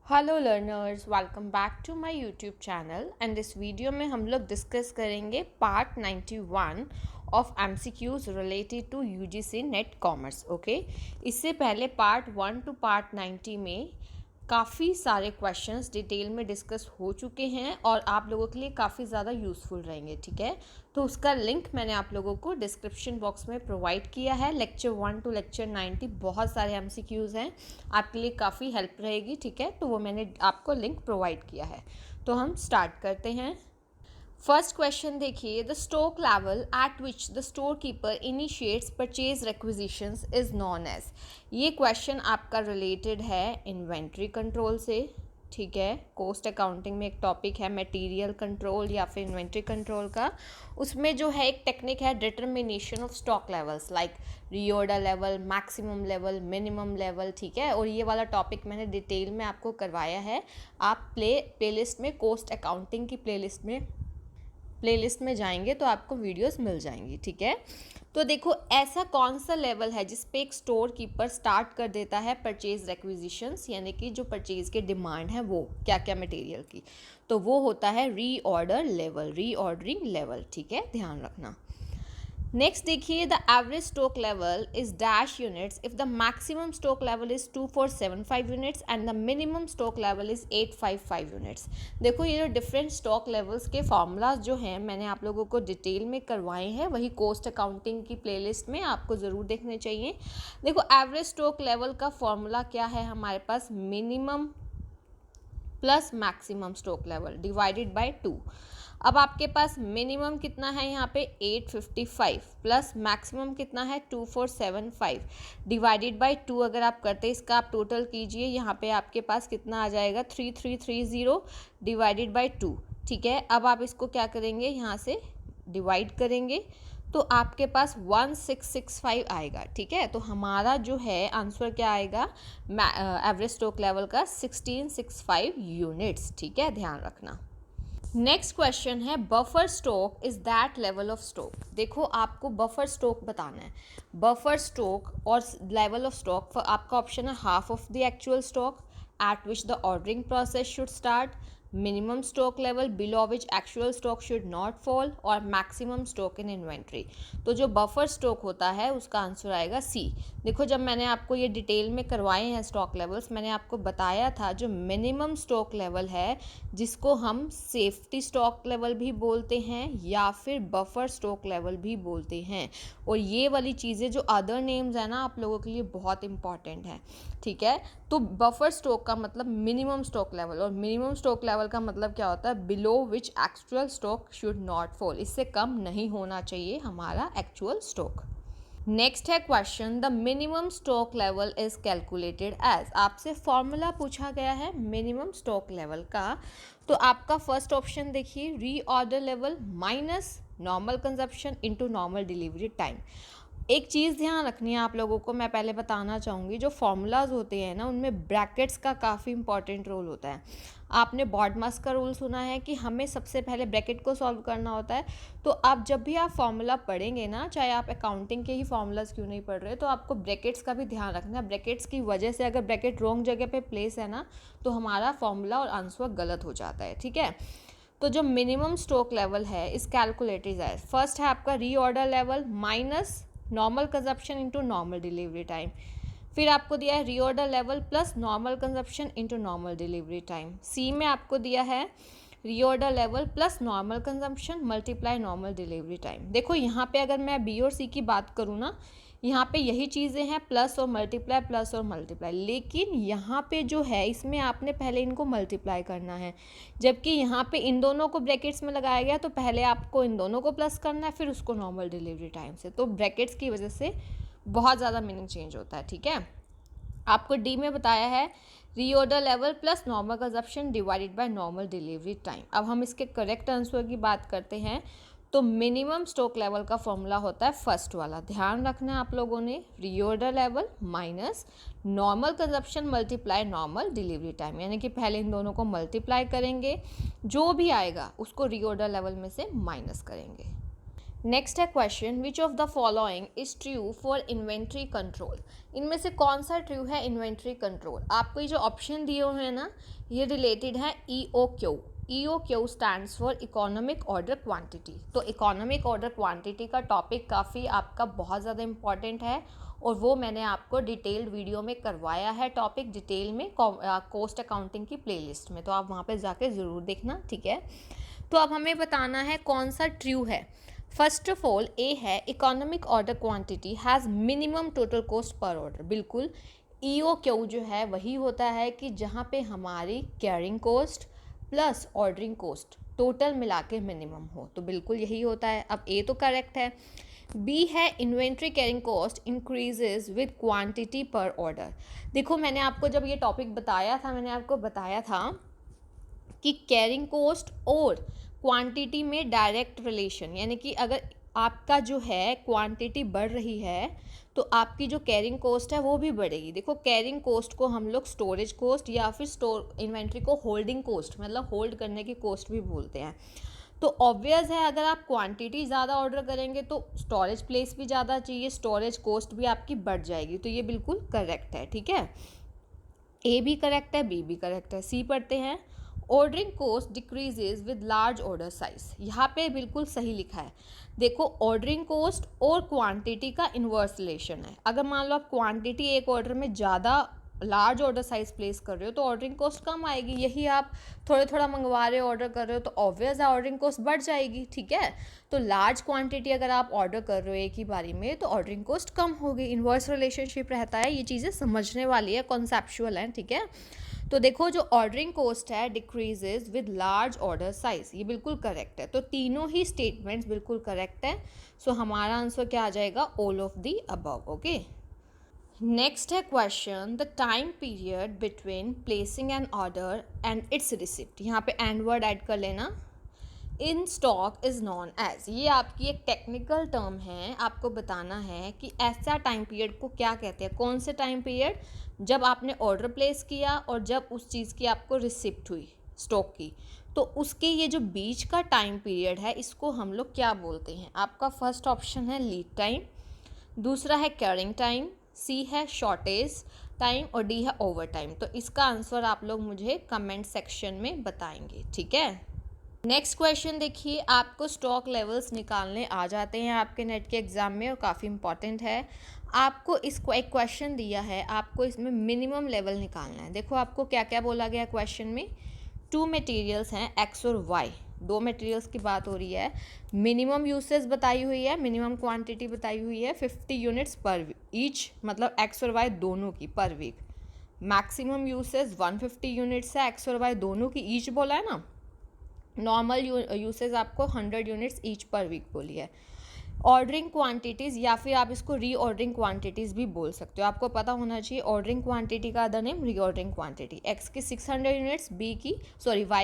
Hello learners, welcome back to my YouTube channel and इस video में हम लोग डिस्कस करेंगे part 91 of MCQs related to UGC NET commerce. Okay, इससे पहले पार्ट 1 टू पार्ट 90 में काफ़ी सारे क्वेश्चंस डिटेल में डिस्कस हो चुके हैं और आप लोगों के लिए काफ़ी ज़्यादा यूज़फुल रहेंगे। ठीक है, तो उसका लिंक मैंने आप लोगों को डिस्क्रिप्शन बॉक्स में प्रोवाइड किया है। लेक्चर 1 टू लेक्चर 90 बहुत सारे एमसीक्यूज़ हैं, आपके लिए काफ़ी हेल्प रहेगी। ठीक है, तो वो मैंने आपको लिंक प्रोवाइड किया है। तो हम स्टार्ट करते हैं। फर्स्ट क्वेश्चन देखिए, the stock level at which the store keeper initiates purchase requisitions is known as. ये क्वेश्चन आपका रिलेटेड है इन्वेंट्री कंट्रोल से। ठीक है, कॉस्ट अकाउंटिंग में एक टॉपिक है मटेरियल कंट्रोल या फिर इन्वेंट्री कंट्रोल का। उसमें जो है एक टेक्निक है determination of stock levels like reorder level, maximum level, minimum level. ठीक है, और ये वाला टॉपिक मैंने डिटेल में आपको करवाया है। आप प्लेलिस्ट में कॉस्ट अकाउंटिंग की प्लेलिस्ट में जाएंगे तो आपको वीडियोस मिल जाएंगी। ठीक है, तो देखो ऐसा कौन सा लेवल है जिस पे एक स्टोर कीपर स्टार्ट कर देता है परचेज रिक्विजिशंस, यानी कि जो परचेज के डिमांड है वो क्या क्या मटेरियल की, तो वो होता है रीऑर्डर लेवल, रीऑर्डरिंग लेवल। ठीक है, ध्यान रखना। नेक्स्ट देखिए, the average stock level is dash units if the maximum stock level is 2475 units and the minimum stock level is 855 units. देखो ये जो डिफरेंट स्टॉक लेवल्स के फॉर्मूलाज जो हैं मैंने आप लोगों को डिटेल में करवाए हैं, वही कॉस्ट अकाउंटिंग की प्लेलिस्ट में आपको ज़रूर देखने चाहिए। देखो एवरेज स्टॉक लेवल का फॉर्मूला क्या है हमारे पास, minimum plus maximum stock level divided by 2। अब आपके पास मिनिमम कितना है यहाँ पे 855 प्लस मैक्सिमम कितना है 2475 डिवाइडेड बाय 2। अगर आप करते इसका आप टोटल कीजिए, यहाँ पे आपके पास कितना आ जाएगा 3330 डिवाइडेड बाय 2। ठीक है, अब आप इसको क्या करेंगे, यहाँ से डिवाइड करेंगे तो आपके पास 1665 आएगा। ठीक है, तो हमारा जो है आंसर क्या आएगा एवरेज स्टॉक लेवल का 1665 यूनिट्स। ठीक है, ध्यान रखना। नेक्स्ट क्वेश्चन है, buffer stock is that level of stock. देखो आपको बफर स्टॉक बताना है। बफर स्टॉक और लेवल ऑफ स्टॉक आपका ऑप्शन है half of the actual stock at which the ordering process should start, minimum stock level below which actual stock should not fall, और maximum stock in inventory. तो जो buffer stock होता है उसका answer आएगा सी। देखो जब मैंने आपको ये डिटेल में करवाए हैं स्टॉक लेवल्स, मैंने आपको बताया था जो मिनिमम स्टॉक लेवल है जिसको हम सेफ्टी स्टॉक लेवल भी बोलते हैं या फिर बफर स्टॉक लेवल भी बोलते हैं। और ये वाली चीज़ें जो अदर नेम्स है ना आप लोगों के लिए बहुत इंपॉर्टेंट है। ठीक है, तो बफर स्टॉक का मतलब मिनिमम स्टॉक लेवल, और मिनिमम स्टॉक लेवल का मतलब क्या होता है, below which actual stock should not fall, इससे कम नहीं होना चाहिए हमारा एक्चुअल स्टॉक। नेक्स्ट है question, the minimum stock level is calculated as. आपसे फॉर्मूला पूछा गया है मिनिमम स्टॉक लेवल का, तो आपका फर्स्ट ऑप्शन देखिए, reorder level minus normal consumption into normal delivery time. एक चीज़ ध्यान रखनी है आप लोगों को, मैं पहले बताना चाहूँगी, जो फॉर्मूलाज होते हैं ना उनमें ब्रैकेट्स का काफ़ी इंपॉर्टेंट रोल होता है। आपने बॉडमास का रूल सुना है कि हमें सबसे पहले ब्रैकेट को सॉल्व करना होता है। तो आप जब भी आप फॉर्मूला पढ़ेंगे ना, चाहे आप अकाउंटिंग के ही फॉर्मूलाज क्यों नहीं पढ़ रहे, तो आपको ब्रैकेट्स का भी ध्यान रखना है। ब्रैकेट्स की वजह से अगर ब्रैकेट रॉन्ग जगह पे प्लेस है ना तो हमारा फॉर्मूला और आंसर गलत हो जाता है। ठीक है, तो जो मिनिमम स्टॉक लेवल है इस कैलकुलेटेड है, फर्स्ट है आपका reorder level minus normal consumption into normal delivery time. फिर आपको दिया है reorder level plus normal consumption into normal delivery time. C में आपको दिया है reorder level plus normal consumption multiply normal delivery time. देखो यहाँ पे अगर मैं बी और सी की बात करूँ ना, यहाँ पे यही चीज़ें हैं, प्लस और मल्टीप्लाई, प्लस और मल्टीप्लाई, लेकिन यहाँ पे जो है इसमें आपने पहले इनको मल्टीप्लाई करना है, जबकि यहाँ पे इन दोनों को ब्रैकेट्स में लगाया गया तो पहले आपको इन दोनों को प्लस करना है फिर उसको नॉर्मल डिलीवरी टाइम से। तो ब्रैकेट्स की वजह से बहुत ज़्यादा मीनिंग चेंज होता है। ठीक है, आपको डी में बताया है reorder level plus normal consumption divided by normal delivery time. अब हम इसके करेक्ट आंसर की बात करते हैं, तो मिनिमम स्टॉक लेवल का फॉर्मूला होता है फर्स्ट वाला, ध्यान रखना है आप लोगों ने, reorder level minus normal consumption multiply normal delivery time, यानी कि पहले इन दोनों को मल्टीप्लाई करेंगे, जो भी आएगा उसको रीऑर्डर लेवल में से माइनस करेंगे। नेक्स्ट है question, which of the following is true for inventory control. इनमें से कौन सा ट्रू है इन्वेंट्री कंट्रोल। आपको ये जो ऑप्शन दिए हुए हैं ना, ये रिलेटेड है EOQ। EOQ stands for economic order quantity. तो इकोनॉमिक ऑर्डर क्वांटिटी का टॉपिक काफ़ी आपका बहुत ज़्यादा इंपॉर्टेंट है, और वो मैंने आपको डिटेल्ड वीडियो में करवाया है टॉपिक डिटेल में कॉस्ट अकाउंटिंग की प्लेलिस्ट में, तो आप वहाँ पे जाके ज़रूर देखना, ठीक है। तो अब हमें बताना है कौन सा ट्रू है। फर्स्ट ऑफ ऑल ए है, economic order quantity has minimum total cost per order. बिल्कुल, EOQ जो है वही होता है कि जहाँ पे हमारी carrying cost plus ordering cost total मिला के मिनिमम हो, तो बिल्कुल यही होता है। अब ए तो करेक्ट है। बी है, inventory carrying cost increases with quantity पर ऑर्डर। देखो, मैंने आपको जब ये टॉपिक बताया था, मैंने आपको बताया था कि कैरिंग कॉस्ट और क्वांटिटी में डायरेक्ट रिलेशन, यानी कि अगर आपका जो है क्वांटिटी बढ़ रही है तो आपकी जो कैरिंग कॉस्ट है वो भी बढ़ेगी। देखो, कैरिंग कॉस्ट को हम लोग स्टोरेज कॉस्ट या फिर स्टोर इन्वेंट्री को होल्डिंग कॉस्ट, मतलब होल्ड करने की कॉस्ट भी बोलते हैं। तो ऑब्वियस है, अगर आप क्वांटिटी ज़्यादा ऑर्डर करेंगे तो स्टोरेज प्लेस भी ज़्यादा चाहिए, स्टोरेज कॉस्ट भी आपकी बढ़ जाएगी। तो ये बिल्कुल करेक्ट है, ठीक है। ए भी करेक्ट है, बी भी करेक्ट है। सी पढ़ते हैं, ordering cost decreases with large order size. यहाँ पे बिल्कुल सही लिखा है। देखो, ऑर्डरिंग कॉस्ट और क्वांटिटी का इन्वर्स रिलेशन है। अगर मान लो आप क्वांटिटी एक ऑर्डर में ज़्यादा लार्ज ऑर्डर साइज प्लेस कर रहे हो तो ऑर्डरिंग कॉस्ट कम आएगी। यही आप थोड़ा थोड़ा मंगवा रहे हो, ऑर्डर कर रहे हो, तो ऑब्वियस है ऑर्डरिंग कॉस्ट बढ़ जाएगी, ठीक है। तो लार्ज क्वांटिटी अगर आप ऑर्डर कर रहे हो एक ही बारी में तो ऑर्डरिंग कॉस्ट कम होगी। इन्वर्स रिलेशनशिप रहता है, ये चीज़ें समझने वाली है, कॉन्सेप्चुअल है, ठीक है। तो देखो, जो ऑर्डरिंग कॉस्ट है decreases with large order size, ये बिल्कुल करेक्ट है। तो तीनों ही स्टेटमेंट्स बिल्कुल करेक्ट है। सो हमारा आंसर क्या आ जाएगा, all of the above, okay. Next है question, the time period between placing an order and its receipt. यहाँ पे एंड वर्ड ऐड कर लेना। इन स्टॉक इज़ नॉन एज, ये आपकी एक टेक्निकल टर्म है, आपको बताना है कि ऐसा टाइम पीरियड को क्या कहते हैं। कौन से टाइम पीरियड, जब आपने ऑर्डर प्लेस किया और जब उस चीज़ की आपको रिसिप्ट हुई स्टॉक की, तो उसके ये जो बीच का टाइम पीरियड है इसको हम लोग क्या बोलते हैं। आपका फर्स्ट ऑप्शन है लीड टाइम, दूसरा है कैरिंग टाइम, सी है शॉर्टेज टाइम और डी है ओवर टाइम। तो इसका आंसर आप लोग मुझे कमेंट सेक्शन में बताएंगे, ठीक है। नेक्स्ट क्वेश्चन देखिए, आपको स्टॉक लेवल्स निकालने आ जाते हैं आपके नेट के एग्ज़ाम में और काफ़ी इंपॉर्टेंट है। आपको इसको एक क्वेश्चन दिया है, आपको इसमें मिनिमम लेवल निकालना है। देखो, आपको क्या क्या बोला गया क्वेश्चन में, 2 मटेरियल्स हैं एक्स और वाई, 2 मटेरियल्स की बात हो रही है। मिनिमम यूसेज बताई हुई है, मिनिमम क्वांटिटी बताई हुई है 50 यूनिट्स पर ईच, मतलब एक्स और वाई दोनों की per week. Maximum usage 150 units है, एक्स और वाई दोनों की ईच बोला है ना। नॉर्मल यूसेज आपको 100 यूनिट्स ईच पर वीक बोली है। ऑर्डरिंग क्वांटिटीज़, या फिर आप इसको री ऑर्डरिंग क्वांटिटीज़ भी बोल सकते हो, आपको पता होना चाहिए। ऑर्डरिंग क्वांटिटी का अदर नेम री ऑर्डरिंग क्वांटिटी। एक्स की 600 यूनिट्स, वाई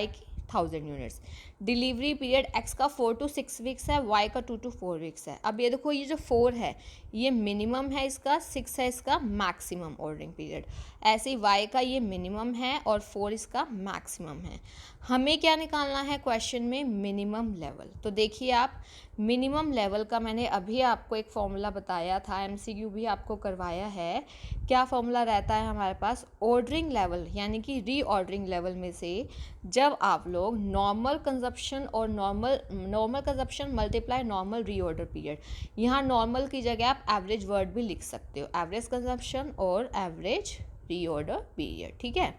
की 1000 यूनिट्स। डिलीवरी पीरियड एक्स का 4 to 6 वीक्स है, वाई का 2 to 4 वीक्स है। अब ये देखो, ये जो 4 है ये मिनिमम है इसका, 6 है इसका मैक्सिमम ऑर्डरिंग पीरियड। ऐसे ही वाई का ये मिनिमम है और 4 इसका मैक्सिमम है। हमें क्या निकालना है क्वेश्चन में, मिनिमम लेवल। तो देखिए, आप मिनिमम लेवल का मैंने अभी आपको एक फॉर्मूला बताया था, MCQ भी आपको करवाया है। क्या फॉर्मूला रहता है हमारे पास, ऑर्डरिंग लेवल यानी कि री ऑर्डरिंग लेवल में से जब आप लोग नॉर्मल कंजप्शन और नॉर्मल कंजप्शन मल्टीप्लाई नॉर्मल री ऑर्डर पीरियड, यहाँ नॉर्मल की जगह आप एवरेज वर्ड भी लिख सकते हो, एवरेज कंजप्शन और एवरेज री ऑर्डर पीरियड, ठीक है।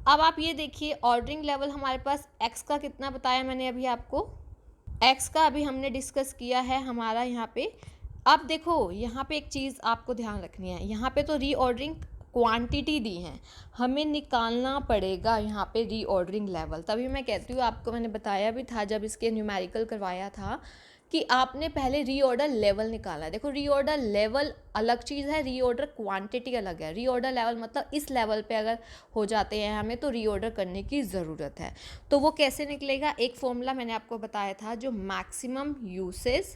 अब आप ये देखिए, ऑर्डरिंग लेवल हमारे पास एक्स का कितना बताया मैंने अभी आपको, एक्स का अभी हमने डिस्कस किया है हमारा यहाँ पे। अब देखो, यहाँ पे एक चीज़ आपको ध्यान रखनी है, यहाँ पे तो री ऑर्डरिंग क्वांटिटी दी है, हमें निकालना पड़ेगा यहाँ पे री ऑर्डरिंग लेवल। तभी मैं कहती हूँ, आपको मैंने बताया भी था जब इसके न्यूमेरिकल करवाया था कि आपने पहले री ऑर्डर लेवल निकाला है। देखो, री ऑर्डर लेवल अलग चीज़ है, री ऑर्डर क्वांटिटी अलग है। री ऑर्डर लेवल मतलब इस लेवल पे अगर हो जाते हैं हमें तो री ऑर्डर करने की ज़रूरत है। तो वो कैसे निकलेगा, एक फॉर्मूला मैंने आपको बताया था, जो maximum usage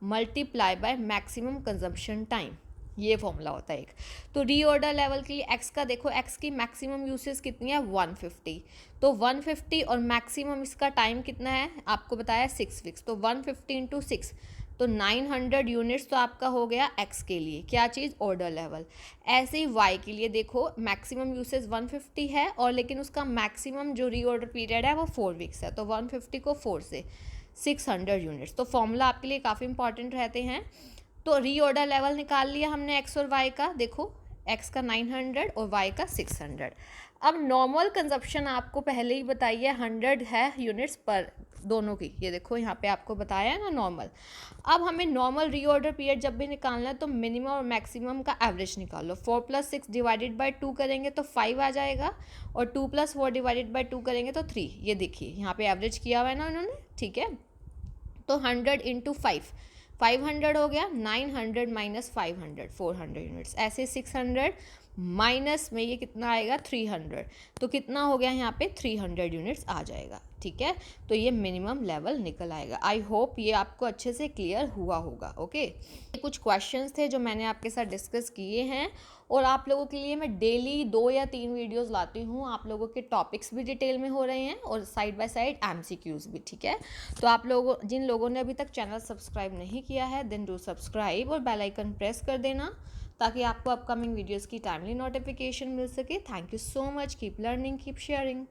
multiply by maximum consumption time, ये फॉर्मूला होता है एक। तो री ऑर्डर लेवल के लिए एक्स का देखो, एक्स की मैक्सिमम यूसेज कितनी है 150, तो 150 और मैक्सिमम इसका टाइम कितना है आपको बताया 6 वीक्स, तो 150 × 6 तो 900 यूनिट्स तो आपका हो गया x के लिए, क्या चीज़, ऑर्डर लेवल। ऐसे ही y के लिए देखो, मैक्सिमम यूसेज 150 है और लेकिन उसका मैक्सिमम जो रीऑर्डर पीरियड है वो 4 वीक्स है, तो 150 को 4 से 600 यूनिट्स। तो फॉर्मूला आपके लिए काफ़ी इंपॉर्टेंट रहते हैं। तो रीऑर्डर लेवल निकाल लिया हमने x और y का, देखो x का 900 और y का 600। अब नॉर्मल कंजप्शन आपको पहले ही बताइए 100 है यूनिट्स पर दोनों की, ये देखो यहाँ पे आपको बताया है ना नॉर्मल। अब हमें नॉर्मल रीऑर्डर पीरियड जब भी निकालना है तो मिनिमम और मैक्सिमम का एवरेज निकालो। 4 + 6 डिवाइडेड बाय 2 करेंगे तो 5 आ जाएगा, और 2 + 4 डिवाइडेड बाय 2 करेंगे तो 3। ये देखिए यहाँ पे एवरेज किया हुआ है ना उन्होंने, ठीक है। तो 100 × 5, 500 हो गया, 900 - 500 400 यूनिट्स, ऐसे 600 माइनस में ये कितना आएगा 300, तो कितना हो गया यहाँ पे 300 यूनिट्स आ जाएगा, ठीक है। तो ये मिनिमम लेवल निकल आएगा। आई होप ये आपको अच्छे से क्लियर हुआ होगा। ओके, ये कुछ क्वेश्चंस थे जो मैंने आपके साथ डिस्कस किए हैं, और आप लोगों के लिए मैं डेली 2 या 3 वीडियोस लाती हूँ। आप लोगों के टॉपिक्स भी डिटेल में हो रहे हैं और साइड बाय साइड MCQs भी, ठीक है। तो आप लोगों, जिन लोगों ने अभी तक चैनल सब्सक्राइब नहीं किया है, देन डू सब्सक्राइब और बेल आइकन प्रेस कर देना, ताकि आपको अपकमिंग वीडियोस की टाइमली नोटिफिकेशन मिल सके। Thank you so much, keep learning, keep sharing.